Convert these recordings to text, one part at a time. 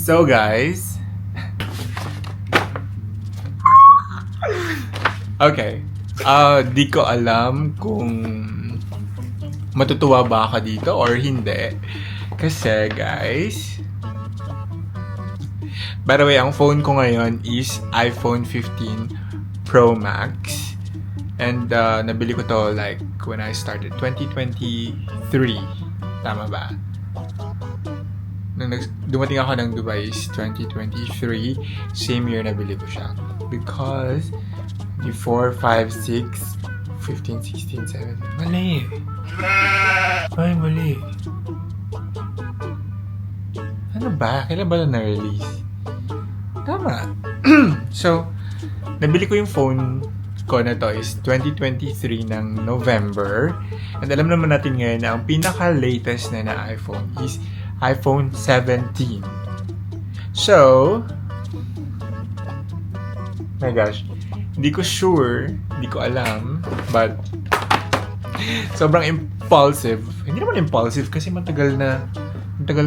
So guys, okay. Di ko alam kung matutuwa ba ako dito or hindi. Kasi guys, by the way, ang phone ko ngayon is iPhone 15 Pro Max. And nabili ko to like when I started 2023. Tama ba? Nung dumating ako ng Dubai is 2023. Same year nabili ko siya. Because 4, 5, 6, 15, 16, 17. Mali. Ay, mali. Ano ba? Kailan ba na na-release? Tama. So, nabili ko yung phone ko na to is 2023 ng November. And alam naman natin ngayon na ang pinaka-latest na iPhone is iPhone 17. So, my gosh, hindi ko sure, hindi ko alam, but sobrang impulsive. Hindi naman impulsive kasi matagal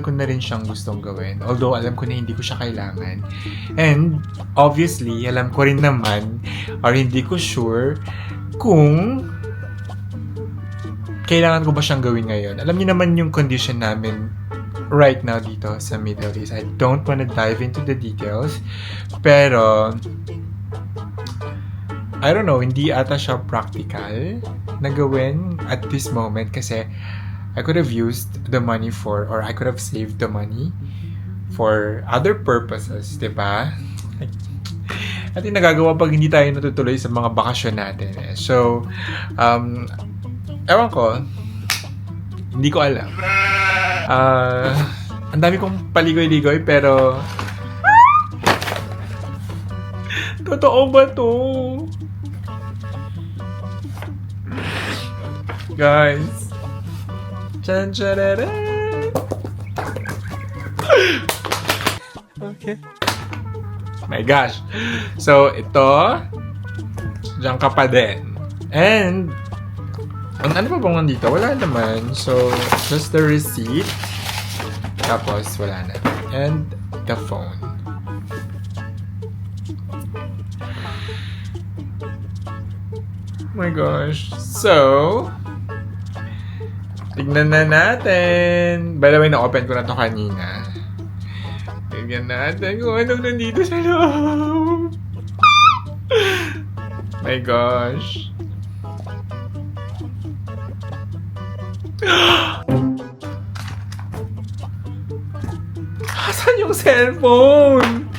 ko na rin siyang gustong gawin. Although alam ko na hindi ko siya kailangan. And obviously, alam ko rin naman or hindi ko sure kung kailangan ko ba siyang gawin ngayon. Alam niyo naman yung condition namin right now dito sa Middle East. I don't wanna dive into the details. Pero I don't know, hindi ata siya practical na gawin at this moment kasi I could have used the money for, or I could have saved the money for other purposes, diba? At yung nagagawa pag hindi tayo natutuloy sa mga bakasyon natin. So, ewan ko, hindi ko alam. Ang dami kong paligoy-ligoy pero totoo ba to? Guys. Chan charara. Okay. My gosh. So, ito. Diyan ka pa din. And, ano pa bang nandito? Wala naman. So, just the receipt. Tapos, wala na. And, the phone. Oh my gosh. So, tignan na natin. By the way, na-open ko na to kanina. Tignan natin kung anong nandito sa loob. My gosh. Asan yung cellphone?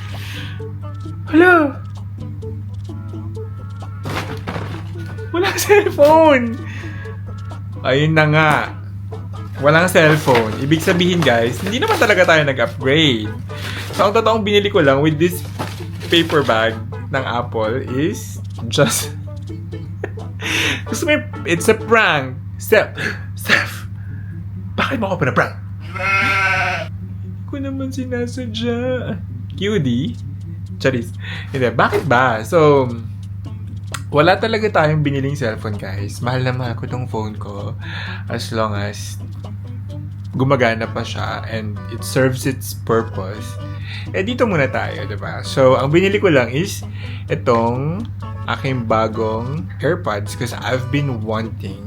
Hala! Walang cellphone! Ayun na nga. Walang cellphone. Ibig sabihin guys, hindi naman talaga tayo nag-upgrade. So, ang totoong binili ko lang with this paper bag ng Apple is just... Gusto mo it's a prank. Steph! Bakit mo ako pinaprank? Hindi ko naman sinasadya. QD? Charis. Hindi, bakit ba? So, wala talaga tayong biniling cellphone guys. Mahal na mahal ko tong phone ko as long as gumagana pa siya and it serves its purpose. Eh dito muna tayo, diba? So, ang binili ko lang is itong aking bagong AirPods because I've been wanting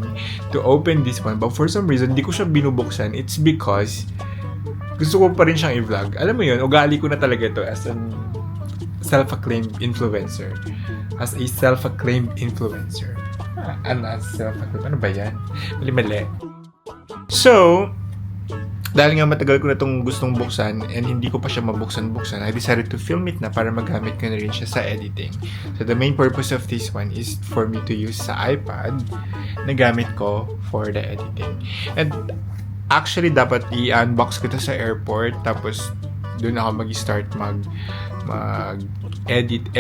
to open this one but for some reason, di ko siya binubuksan. It's because gusto ko pa rin siyang i-vlog. Alam mo yun, ugali ko na talaga ito as an self-acclaimed influencer. As a self-acclaimed influencer. Ano ba yan? Mali-mali. So, dahil nga matagal ko na itong gustong buksan and hindi ko pa siya mabuksan-buksan, I decided to film it na para magamit ko na rin siya sa editing. So, the main purpose of this one is for me to use sa iPad na gamit ko for the editing. And actually, dapat i-unbox ko ito sa airport tapos doon ako mag-start mag-edit,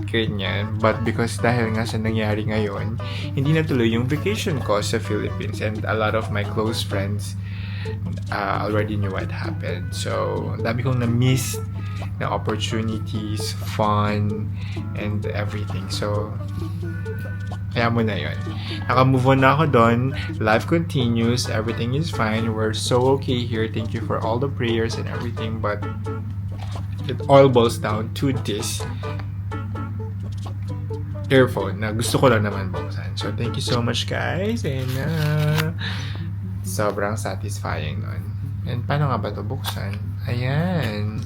ganyan. But because dahil nga sa nangyari ngayon, hindi natuloy yung vacation ko sa Philippines and a lot of my close friends already knew what happened. So, dami kong na-miss na opportunities, fun, and everything. So, kaya mo na yun. Naka-move on na ako doon. Life continues. Everything is fine. We're so okay here. Thank you for all the prayers and everything. But it all boils down to this earphone na gusto ko lang naman buksan. So, thank you so much guys. And sobrang satisfying nun. And paano nga ba ito buksan? Ayan.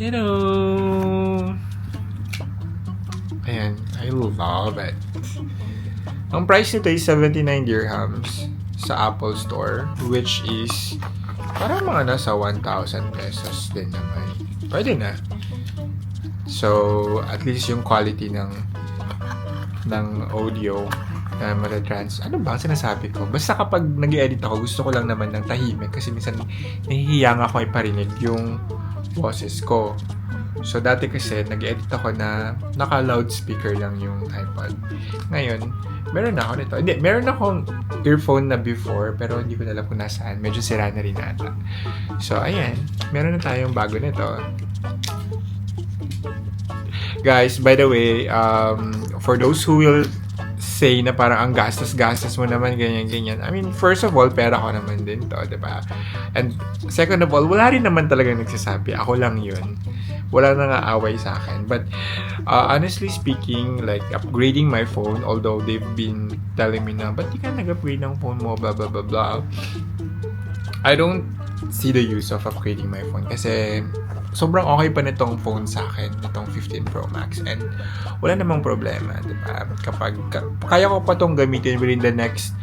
Hello! Ayan. I love it. Ang price nito is 79 dirhams sa Apple Store, which is parang mga nasa 1,000 pesos din naman. Pwede na. So, at least yung quality ng audio na matatrans. Ano ba ang sinasabi ko? Basta kapag nag-edit ako, gusto ko lang naman ng tahimik kasi minsan nahihiya nga ako iparinig yung boses ko. So, dati kasi nag-edit ako na naka-loudspeaker lang yung iPod. Ngayon, meron na ako nito. Hindi, meron akong earphone na before pero hindi ko alam kung nasaan. Medyo sira na rin ata. So, ayan. Meron na tayong bago nito. Guys, by the way, for those who will say na parang ang gastos-gastos mo naman, ganyan-ganyan. I mean, first of all, pera ko naman din to, diba? And second of all, wala rin naman talagang nagsasabi. Ako lang yun. Wala nang aaway sa akin. But honestly speaking, like upgrading my phone, although they've been telling me na, ba't di ka nag-upgrade ng phone mo, blah, blah, blah, blah. I don't see the use of upgrading my phone kasi sobrang okay pa nitong phone sa akin, nitong 15 Pro Max, and wala namang problema, diba? Kapag kaya ko pa tong gamitin within the next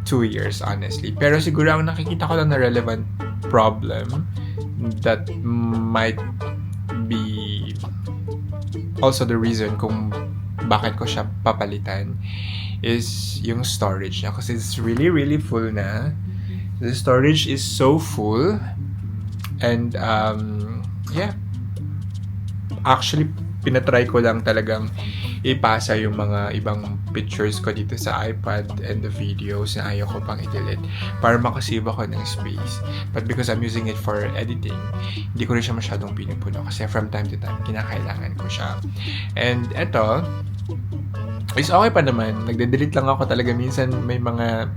2 years, honestly. Pero siguro ang nakikita ko lang na relevant problem that might be also the reason kung bakit ko siya papalitan is yung storage niya, kasi it's really, really full na. The storage is so full, and yeah. Actually, pinatry ko lang talagang ipasa yung mga ibang pictures ko dito sa iPad and the videos na ayaw ko pang i-delete para makasave ako ng space. But because I'm using it for editing, hindi ko rin siya masyadong pinupuno kasi from time to time, kinakailangan ko siya. And eto, is okay pa naman. Nagde-delete lang ako talaga. Minsan may mga,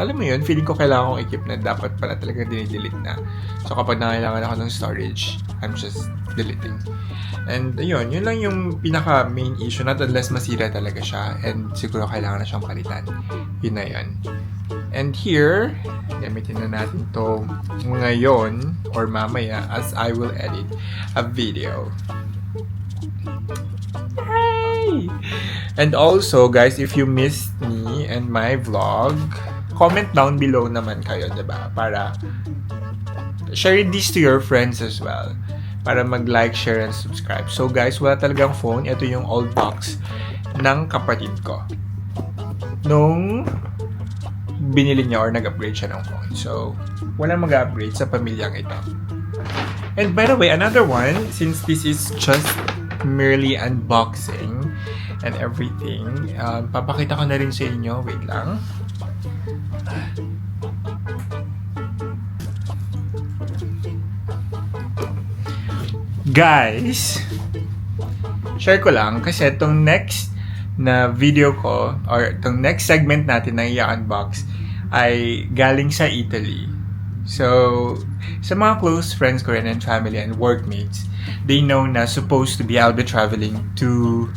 alam mo yun, feeling ko kailangan kong equip na dapat pala talaga dinidelete na. So kapag nangailangan ako ng storage, I'm just deleting. And ayun, yun lang yung pinaka main issue, not unless masira talaga siya and siguro kailangan na siyang palitan. Yun na yun. And here, gamitin na natin to ngayon or mamaya as I will edit a video. Hey! And also guys, if you missed me and my vlog, comment down below naman kayo, diba? Para share this to your friends as well. Para mag-like, share, and subscribe. So guys, wala talagang phone. Ito yung old box ng kapatid ko. Nung binili niya or nag-upgrade siya ng phone. So, wala mag-upgrade sa pamilyang ito. And by the way, another one, since this is just merely unboxing and everything, papakita ko na rin sa inyo. Wait lang. Guys, share ko lang kasi itong next na video ko or itong next segment natin na i-unbox ay galing sa Italy. So, sa mga close friends ko rin and family and workmates, they know na supposed to be I'll be traveling to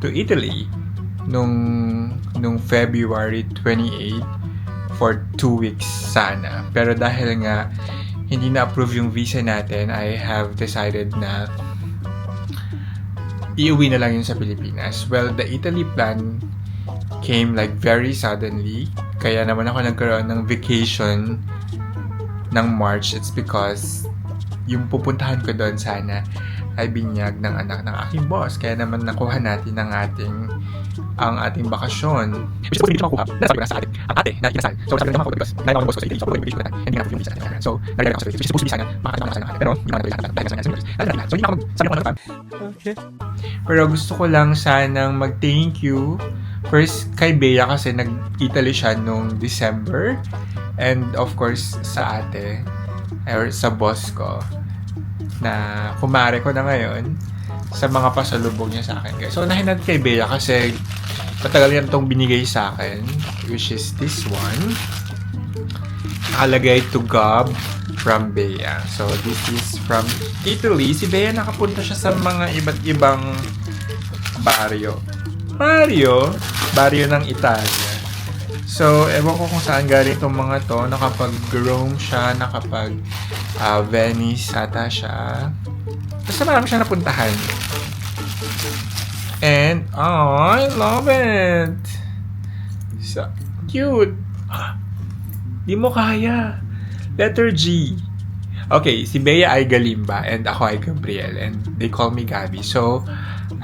Italy nung February 28 for 2 weeks sana. Pero dahil nga hindi na-approve yung visa natin, I have decided na iuwi na lang yun sa Pilipinas. Well, the Italy plan came like very suddenly. Kaya naman ako nagkaroon ng vacation ng March. It's because yung pupuntahan ko doon sana ay binyag ng anak ng aking boss. Kaya naman nakuha natin ang ating bakasyon. Which is hindi ko makuha. Nasabi ko na sa atin. Ang ate na ikinasal. So, sabi ko na ako because naiwan ko boss ko sa Italy. So, vacation ko na. Hindi nga na yung visa natin. So, nagagay ako sa Italy. Which is supposed to be sana makakasama na ng ate. Pero, hindi naman nagagay sa dahil sa nangyari. So, hindi na ako sabi ko na okay. Pero gusto ko lang sanang mag-thank you first kay Bea kasi nag-Italy siya nung December. And of course, sa ate or sa boss ko na kumare ko na ngayon sa mga pasalubong niya sa akin, guys. So, unahin natin kay Bea kasi matagal yan itong binigay sa akin, which is this one. Nakalagay to Gob from Bea. So, this is from Italy. Si Bea nakapunta siya sa mga iba't ibang baryo. Baryo ng Italia. So, ewan ko kung saan galing itong mga to. Nakapag-Rome siya, Venice ata siya. Basta marami siya napuntahan. And, I love it! So, cute! Di mo kaya. Letter G. Okay, si Bea ay Galimba and ako ay Gabriel and they call me Gabi. So,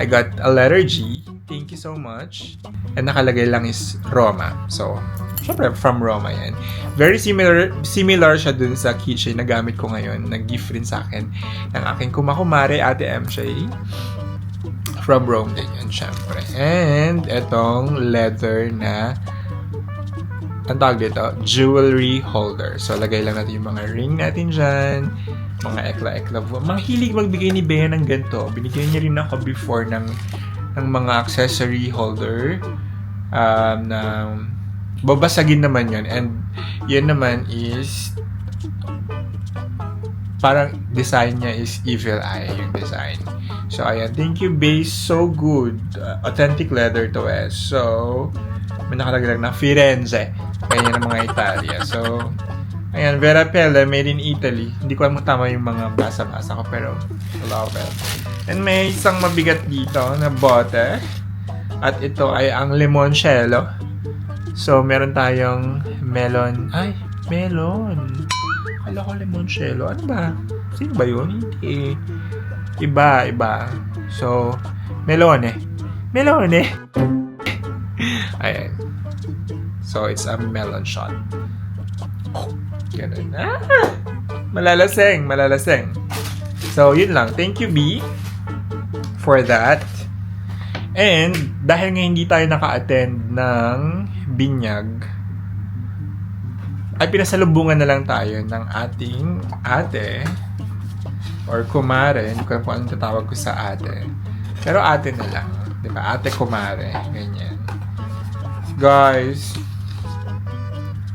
I got a letter G. Thank you so much. And nakalagay lang is Roma. So, syempre from Roma yan. Very similar siya dun sa keychain na gamit ko ngayon. Nag-gift rin sa akin ng aking kumakumare, Ate MJ. From Rome din yun, syempre. And etong leather na ang tawag dito, jewelry holder. So, lagay lang natin yung mga ring natin dyan, mga ekla-ekla. Mga hilig magbigay ni Bea ng ganito. Binigyan niya rin ako before ng mga accessory holder na babasagin naman yun. And yun naman is parang design niya is evil eye yung design. So, ayan. Thank you, Bea. So good. Authentic leather to eh. So, may nakalagay lang na Firenze. Kaya ng mga Italia. So, ayan, Vera Pelle, made in Italy. Hindi ko alam kung tama yung mga basa-basa ko, pero I love it. And may isang mabigat dito na bote. At ito ay ang limoncello. So, meron tayong melon. Ay, melon. Akala ko limoncello. Ano ba? Sino ba yun? Hindi. Iba. So, melone. Ayan. So, it's a melon shot. Oh, ganun. Malalaseng. So, yun lang. Thank you, B, for that. And, dahil nga hindi tayo naka-attend ng binyag, ay pinasalubungan na lang tayo ng ating ate or kumare. Hindi ko alam kung anong tatawag ko sa ate. Pero ate na lang. Diba? Ate kumare. Ganyan. Guys,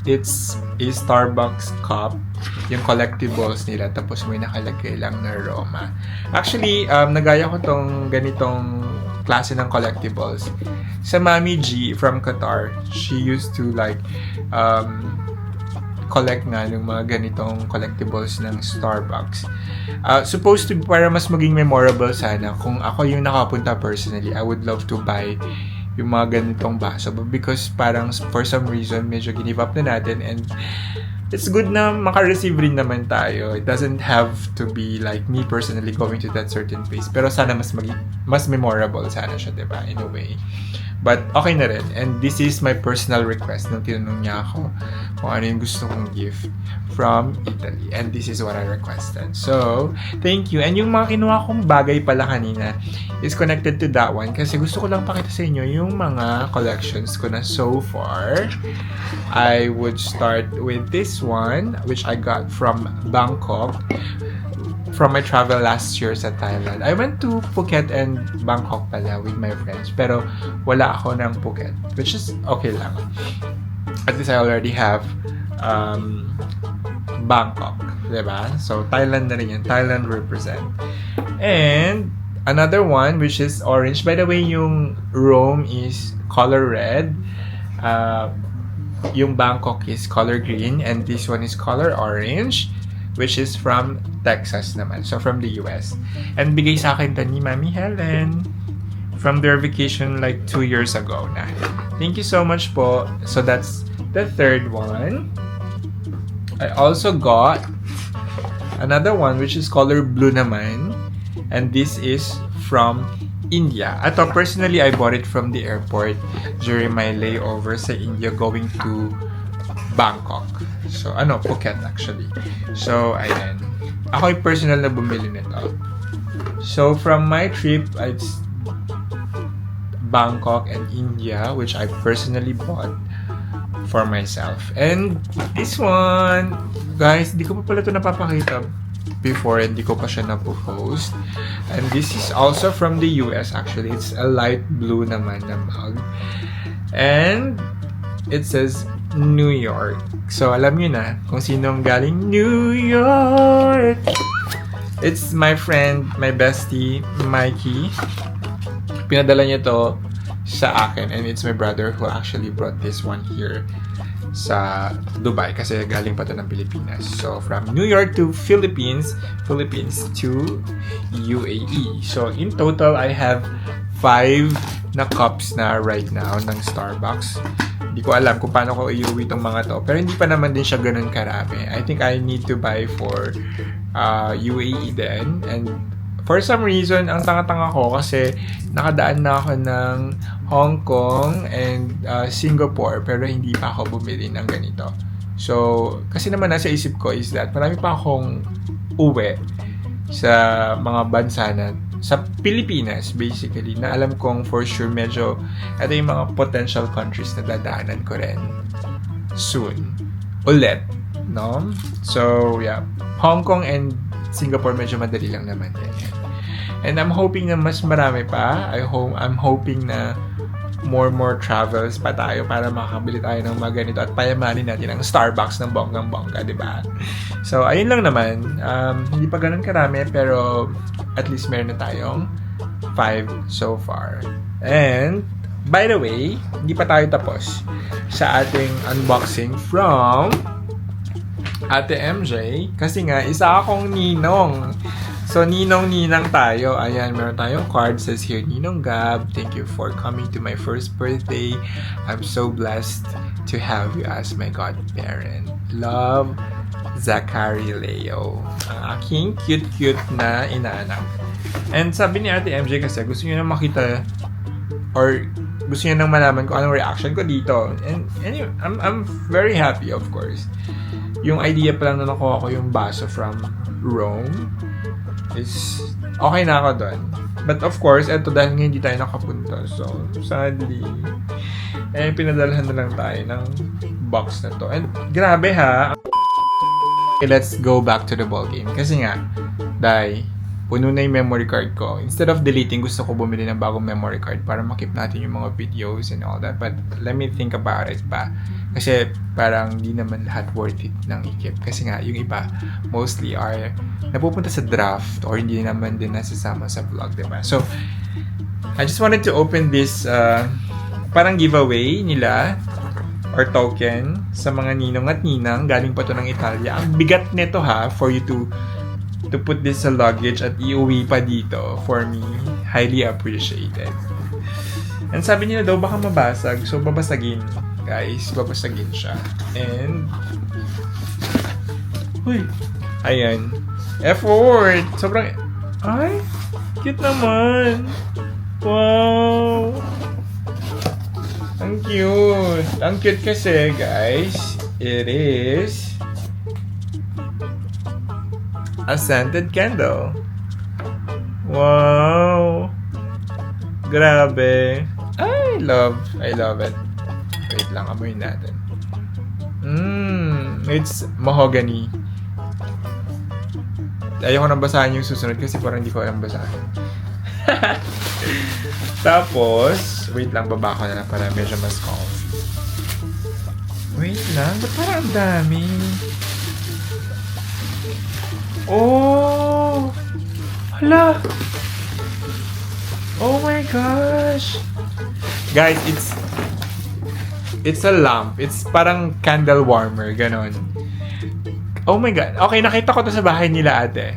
it's a Starbucks cup, yung collectibles nila, tapos may nakalagay lang na Roma. Actually, nagaya ko tong ganitong klase ng collectibles sa Mami G from Qatar. She used to like collect nga ng mga ganitong collectibles ng Starbucks. Supposed to be para mas maging memorable sana. Kung ako yung nakapunta personally, I would love to buy yung mga ganitong baso. But because parang for some reason, medyo give up na natin and it's good na maka-receive rin naman tayo. It doesn't have to be like me personally going to that certain place. Pero sana mas memorable sana siya, diba? In a way. But okay na rin. And this is my personal request nung tinanong niya ako kung ano yung gusto kong gift from Italy. And this is what I requested. So, thank you. And yung mga kinuha kong bagay pala kanina is connected to that one kasi gusto ko lang pakita sa inyo yung mga collections ko na so far. I would start with this one which I got from Bangkok. From my travel last year sa Thailand. I went to Phuket and Bangkok pala with my friends. Pero wala ako ng Phuket. Which is okay lang. At least I already have Bangkok. Diba? So Thailand na rin yan. Thailand represent. And another one which is orange. By the way, yung Rome is color red. Yung Bangkok is color green. And this one is color orange. Which is from Texas naman. So, from the US. And bigay sa akin to ni Mami Helen from their vacation like 2 years ago na. Thank you so much po. So, that's the third one. I also got another one which is color blue naman. And this is from India. Ato, personally, I bought it from the airport during my layover sa India going to Bangkok. So, Phuket actually. So, ayan. Ako yung personal na bumili nito. So, from my trip, it's Bangkok and India, which I personally bought for myself. And this one, guys, di ko pa pala ito napapakita before, hindi ko pa siya napopost. And this is also from the US actually. It's a light blue naman na mug. And it says New York. So, alam nyo na kung sinong galing New York. It's my friend, my bestie, Mikey. Pinadala niya to sa akin, and it's my brother who actually brought this one here sa Dubai kasi galing pa to ng Pilipinas. So, from New York to Philippines to UAE. So, in total, I have 5 na cups na right now ng Starbucks. Hindi ko alam kung paano ko iuwi itong mga to. Pero hindi pa naman din siya ganun karami. I think I need to buy for UAE din. And for some reason, ang tanga-tanga ko kasi nakadaan na ako ng Hong Kong and Singapore pero hindi pa ako bumili ng ganito. So, kasi naman nasa isip ko is that marami pa akong uwi sa mga bansa na sa Pilipinas basically na alam kong for sure medyo ito yung mga potential countries na dadaanan ko rin soon ulit, no? So, yeah. Hong Kong and Singapore medyo madali lang naman yan. And I'm hoping na mas marami pa. I'm hoping na more travels pa tayo para makakabili tayo ng mga ganito at payamanin natin ang Starbucks ng bonggang-bongga, di ba? So, ayun lang naman. Hindi pa ganun karami pero at least meron na tayong 5 so far. And, by the way, hindi pa tayo tapos sa ating unboxing from Ate MJ kasi nga, isa akong ninong. So, ninong-ninang tayo. Ayan, meron tayong card. Says here, Ninong Gab, thank you for coming to my first birthday. I'm so blessed to have you as my godparent. Love, Zachary Leo. Ang aking cute-cute na inaanak. And sabi ni Ate MJ kasi, gusto niyo na makita or gusto niya nang malaman kung anong reaction ko dito. And anyway, I'm very happy, of course. Yung idea pa lang na nakuha ko yung baso from Rome is okay na ako doon. But of course, eto dahil nga hindi tayo nakapunta. So, sadly, pinadalhan na lang tayo ng box na to. And grabe ha. Okay, let's go back to the ball game. Kasi nga, dahil puno na yung memory card ko. Instead of deleting, gusto ko bumili ng bagong memory card para makip natin yung mga videos and all that. But let me think about it pa. Kasi parang di naman lahat worth it ng ikip. Kasi nga, yung iba, mostly are napupunta sa draft or hindi naman din nasasama sa vlog, diba? So, I just wanted to open this parang giveaway nila or token sa mga ninong at ninang. Galing pa to ng Italia. Ang bigat nito ha, for you to put this sa luggage at iuwi pa dito. For me, highly appreciated. And sabi nila daw baka mabasag. So, babasagin. Guys, babasagin siya. And, uy, ayan. Effort! Sobrang, ay, cute naman. Wow! Ang cute. Ang cute kasi, guys, it is a scented candle. Wow! Grabe. I love it. Wait lang, amoyin natin. It's mahogany. Ayoko nang basahin yung susunod kasi parang hindi ko alam basahin. Tapos, wait lang, baba ko na lang para medyo mas comfy. Wait lang, ba't parang ang dami? Oh! Hala! Oh my gosh! Guys, it's a lamp. It's parang candle warmer, ganon. Oh my God. Okay, nakita ko to sa bahay nila ate.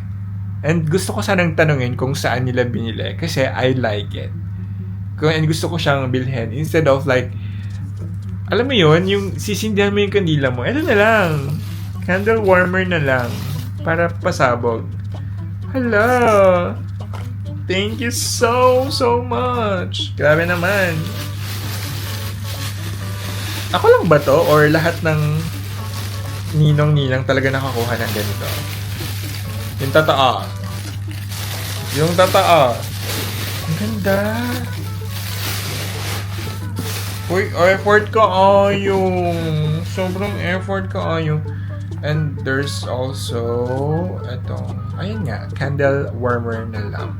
And gusto ko sanang tanungin kung saan nila binili. Kasi I like it. And gusto ko siyang bilhin. Instead of like, alam mo yun, yung sisindihan mo yung kandila mo. Ito na lang. Candle warmer na lang. Para pasabog. Hello! Thank you so much. Grabe naman. Ako lang ba to? Or lahat ng ninong-ninang talaga nakakuha ng ganito? Yung totoo. Yung totoo. Ang ganda. Uy, effort ka yung. Sobrang effort ka yung. And there's also etong, ayun nga, candle warmer na lamp.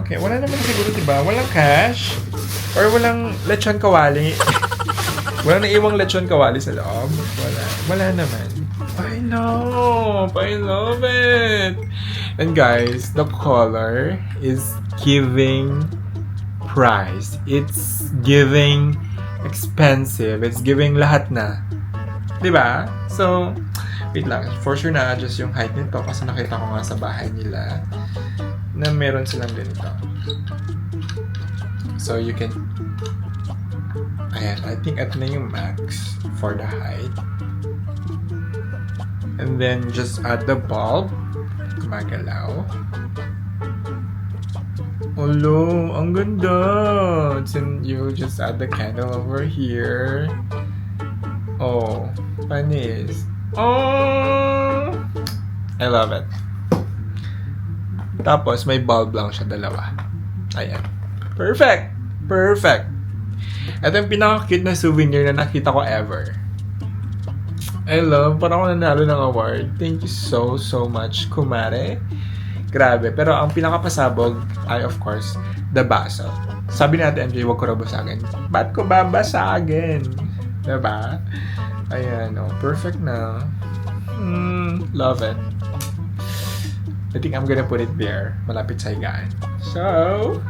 Okay, wala naman siguro, diba? Walang cash? Or walang lechon kawali? Wala na iwang lechon kawali sa loob. Wala naman. I love it. And guys, the color is giving price. It's giving expensive. It's giving lahat na. Diba? So, wait lang. For sure na-adjust yung height nito kasi nakita ko nga sa bahay nila na meron silang ganito. So, you can... Ayan, I think ito na yung max for the height. And then, just add the bulb. Gumagalaw. Hello, ang ganda! Then, you just add the candle over here. Oh, panis. Oh! I love it. Tapos, may bulb lang siya, dalawa. Ayan. Perfect! Perfect! Ito yung pinaka-cute na souvenir na nakita ko ever. I love, parang ako nanalo ng award. Thank you so much, Kumare. Grabe. Pero ang pinakapasabog ay, of course, the baso. Sabi natin, MJ, huwag ko raw basagin. Ba't ko babasagin? Diba? Ayan, oh, perfect na. Love it. I think I'm gonna put it there. Malapit sa higaan. So,